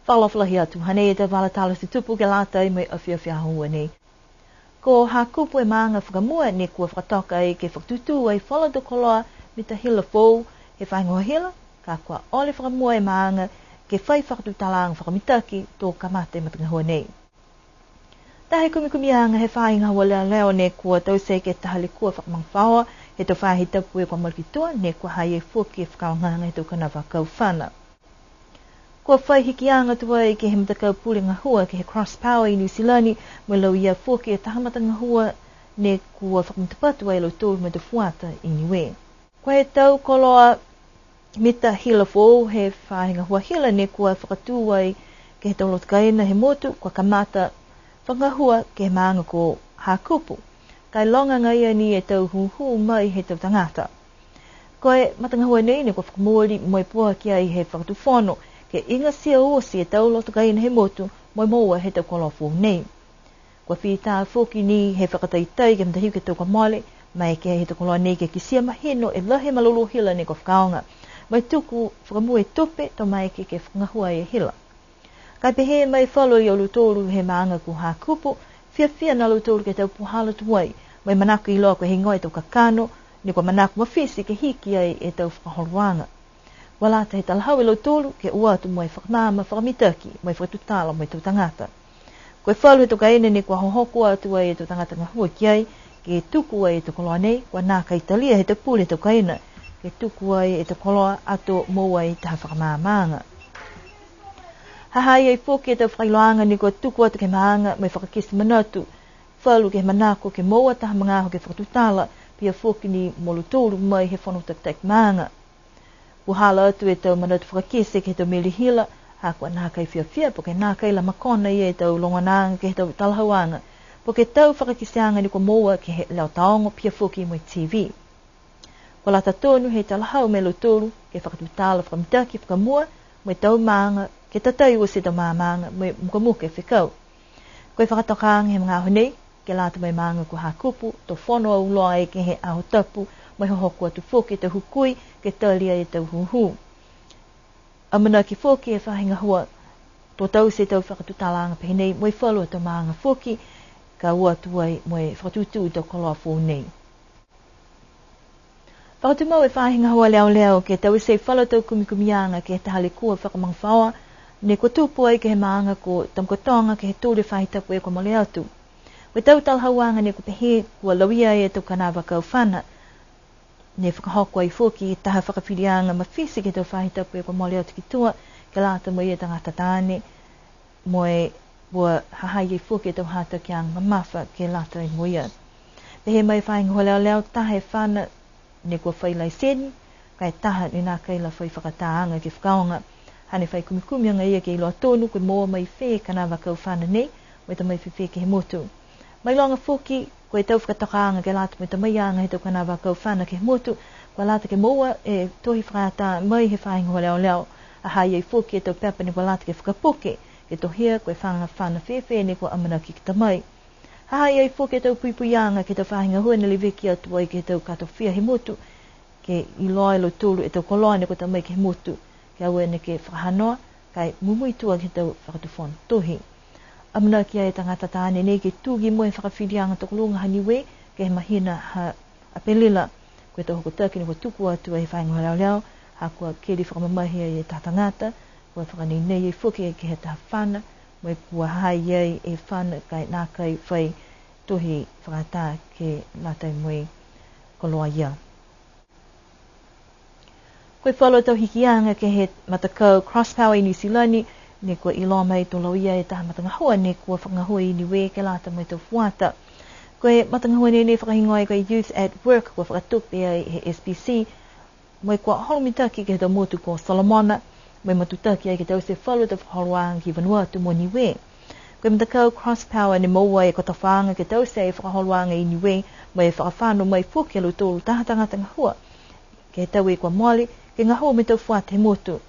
whalawhalahi atu. Hane e te wala tala si tupu ke lata i mai awhia hua nei. Ko ha kupu e maanga whakamua ne kua whakatoka e ke whaktutu ai whala do koloa mi ta hila fōu he whaingoa hila, ka kua ole whakamua e maanga ke whai whakatutalaanga whakamitaki tō kamate matanga hua nei. Tahe kumikumianga he whainga hua leo ne kua tausei ke tahale kua whakamangwhaoa he tō whahi tapu e kua malkitua ne kua hai e fuki e whakaonganga he tō kanawa kauwhana. Kua whai hikianga tua e ke he matakau pulinga hua ke he cross power i New Zealand mo lau ia fuki e tahamatanga hua ne kua whakamutapatu e lau tōru me te fuata i niwe. Kua he tau koloa mita hila fōu he whahinga hua hila ne kua whakatū ai ke he tau lotkaina he motu kua kamata whangahua ke he maanga ko hakupu. Kai longa ngai ni e tau huhu mai he tau tangata. Koe matangahua nei ne kua whakamori moi pua ki ai he whakatuwhono ke inga sia osi e tau lotkaina he motu moi moa he tau koloa fōu nei. Kua whita fuki ni he whakataitai ke mtahiu ke tau kamale mai ke he tau koloa nei ke kisia mahino e lahe malulu hila ne kua whakaonga. Mai tuku whakamue tupe to mai ke whangahua e hila. Kai pehe mai whalo i o lutoru he maanga ku hakupu, whia na lutoru ke tau puhala tuai, mai manaku i loa ko he ngoi tau kakano, ni kua manaku mawhisi ke hiki ai e tau whakahoruanga. Walata he talahau i lutoru ke uatu mai whakamama whakamitaki, mai whakatutala mai tau tangata. Koe whalu he tau kaene ni kua hohoku atu ai e tau tangata ngahua ki ai, ke tuku ai e tau koloa nei, kua nā ka Italia he tau pule tau kaena, ke tuku ai e tau koloa ato moa i taha whakamamanga. Hahai ai fōke e tau whailoanga ni kua tuku atu ke maanga mai whakakisi manatu. Whalu ke manako ke moa taha mangaho ke whakatutala pia fōke ni molutoru mai he whanu tak maanga. Kuhala atu e tau manatu whakakisi ke he tau melihila, hakua nā kai whia po ke nā kai la makona i e tau longananga ke he tau talahauanga. Po ke tau whakakisianga ni kua moa ke he leo taongo pia fōke i mai TV. Kua lata tonu he talahau me lutoru ke whakatutala whakamitaki whakamua mai tau maanga ke tatai ua se tau maamanga mai mukamuka e whikau. Koe whakatokanga he mga aho nei, ke lata mai maanga ku hakupu, tō whono au loa e ke he aho tapu, mai hohoku atu whoke te hukui, ke talia e tau huhu. Amana ki whoke e whahinga hua, tō tau se tau whakatutalanga pehi nei, mai whalua tau maanga whoke, ka ua tuai mai whakatutu tau koloa fō nei. Whakatumau e whahinga hua leo ke tau se whala tau kumikumianga ke he tahale kua whakamangwhaoa, ne kua tupu ai ke he maanga ko tamkotonga ke he tōre whahitapu e kua mole atu. Wai tau talhauanga ne kua pehe kua lawia e tau kanawa kauwhana, ne whakahoko ai fōki taha whakawhirianga mawhisi ke tau whahitapu e kua mole atu ki tua, ke lata mo i e tangata tāne, moe bua hahai ai fōki e tau hata ki ang mamafa ke lata i mo ia. Pehe mai whahinga hua leo taha e whana ne kua whailai seni, kai taha ni nā kaila whai whakataanga ke whakaonga, hane whai kumikumi anga ia ke iloa tonu koe moa mai whē kanawa kau whana nei, mai ta mai whewhe ke he motu. Mai longa whoki, koe tau whakatakaanga ke lata mai ta mai anga he tau kanawa kau whana ke he motu, koe lata ke moa e tohi whakata mai he whainga hoa leo, a hai ei whoki e tau pepa ni koe lata ke whakapuke, ke tohia koe whanga whana whewhe ni koe amana ki kita mai. Hai ei whoki e tau puipuianga ke tau whainga hua na liweki atu ai ke tau kato whia he motu, ke iloa ilo tūru e tau koloa ni koe tau mai ke he motu, ke aue ne ke whakahanoa, kai mumui tua ke tau whakatufon tohi. Amana ki ai tangata tāne nei ke tūgi moe whakawhirianga tokulunga haniwe, ke he mahina ha apelila, koe tau hoko taki ni koe tuku atu ai whainga leo leo, ha kua keri whakamamahi ai e tātangata, kua whakanei nei e whuki ke he taha whana, moe kua hai ai e whana kai nā kai whai tohi whakatā ke latai moe koloa ia. Koe whalo tau hikianga ke he matakau cross power i New Zealand, ne kua iloa mai tō lauia e taha matangahua, ne kua whakangahua i niwe ke lata mai tau fuata. Koe matangahua ne whakahingoa i koe youth at work, kua whakatupe ai he SPC, mai kua holomitaki ke he tau motu ko Solomona, mai matutaki ai ke tau se whalo tau whakahoruanga ki Vanuatu mo niwe. Koe matakau cross power ne maua e kota whaanga ke tau se whakahoruanga i niwe, mai whakawhano mai whukelu tōru taha tangahua, ke he tau e kua moale, ke ngahua me tau whuate he motu.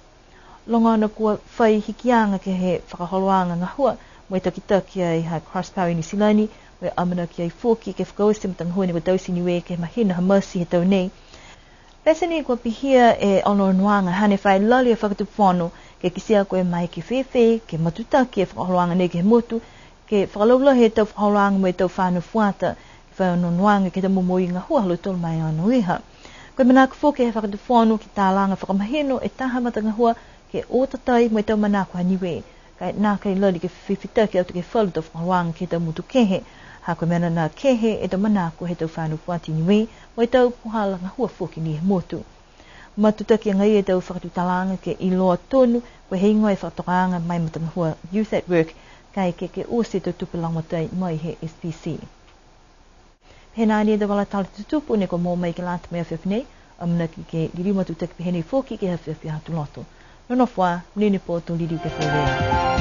Longana kua whai hikianga ke he whakaholoanga ngahua, mai takitaki ai ha cross power i New Zealand, mai amana ki ai whuki ke whakausi matangahua ni kua tausi niwe ke mahina ha mercy he tau nei. Pesa ni kua pihia e ono nuanga hane whai lali a whakatupono ke kisia koe mai ke whewhe, ke matuta, ke whakahoanga nei ke motu, ke whakalaulau he tau whakahoanga mai tau whānu fuata, ke whanonuanga ke te momoi ngā hua halo tolu mai anu iha. Koe manaka whoke he whakatu whanu ki tālanga whakamahino e taha mata ngā hua ke otatai mai tau manako haniwe. Kai nā kai lari ke whiwhita ki au te ke whalu tau whakahoanga ke tau mutu kehe. Ha koe mena nā kehe e tau manako he tau whānu fuati niwe, mai tau puhala ngā hua whoki ni he motu. Matuta ki ngai e tau whakatu talanga ke iloa tonu, koe hei ngoi whakatokaanga mai mata ngā hua Youth at Work, kai ke ose tau tupulangatai mai he SPC. He nāni e te wala tala tutupu ne ko mō mai ke lāta mea whiwhinei, amuna ki ke liri matuta ki pehene whoki ke hawhiwhi hatu loto. Nonofwa, nini pō tō liri ke whewea.